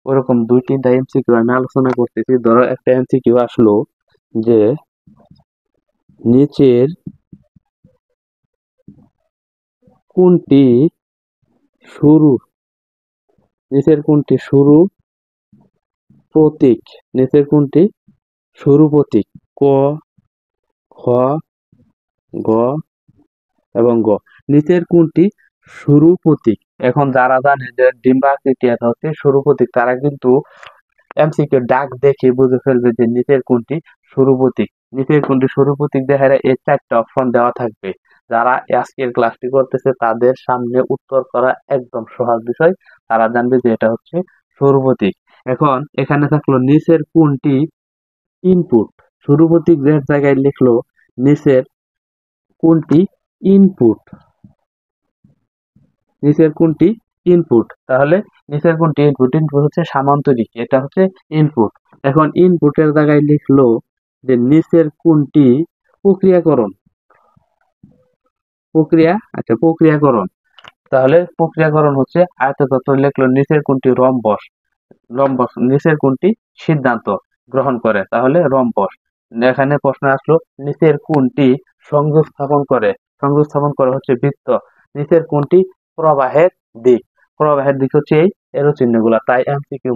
ওরকম 2-3টা এমসিকিউ আমি আলোচনা করতেছি। ধরো একটা এমসিকিউ আসলো যে নিচের কোনটি শুরু নিচের কোনটি শুরু প্রতীক নিচের কোনটি শুরু প্রতীক ক, খ, গ এবং গ। নিচের কোনটি শুরু প্রতীক? এখন যারা জানে যে ডিম্বাকৃতি এটা হচ্ছে শুরু প্রতীক, তারা কিন্তু এমসিকিউ ডাক দেখে বুঝে ফেলবে যে নিচের কোনটি শুরু প্রতীক। নিচের কোনটি শুরু প্রতীক দেখায় এই 4টা অপশন দেওয়া থাকবে। যারা আজকের ক্লাসটি করতেছে তাদের সামনে উত্তর করা একদম সহজ বিষয়। তারা জানবে যে এটা হচ্ছে শুরু প্রতীক। এখন এখানে থাকলো নিচের কোনটি ইনপুট। শুরু প্রতীক যে জায়গায় লিখলো নিচের কোনটি ইনপুট নিচের কোনটি ইনপুট, তাহলে নিচের কোনটি ইনপুট? ইনপুট হচ্ছে সামান্তরিক, এটা হচ্ছে ইনপুট। এখন ইনপুটের জায়গায় লিখলো যে নিচের কোনটি প্রক্রিয়াকরণ প্রক্রিয়াকরণ, তাহলে প্রক্রিয়াকরণ হচ্ছে আয়ততত্ত্ব। লিখলো নিচের কোনটি রম্বস রম্বস নিচের কোনটি সিদ্ধান্ত গ্রহণ করে, তাহলে রম্বস। এখানে প্রশ্ন আসলো নিচের কোনটি সংযোগ স্থাপন করে হচ্ছে বৃত্ত। নিচের কোনটি প্রবাহের দিক হচ্ছে এই এরো চিহ্নগুলা। তাই এমসিকিউ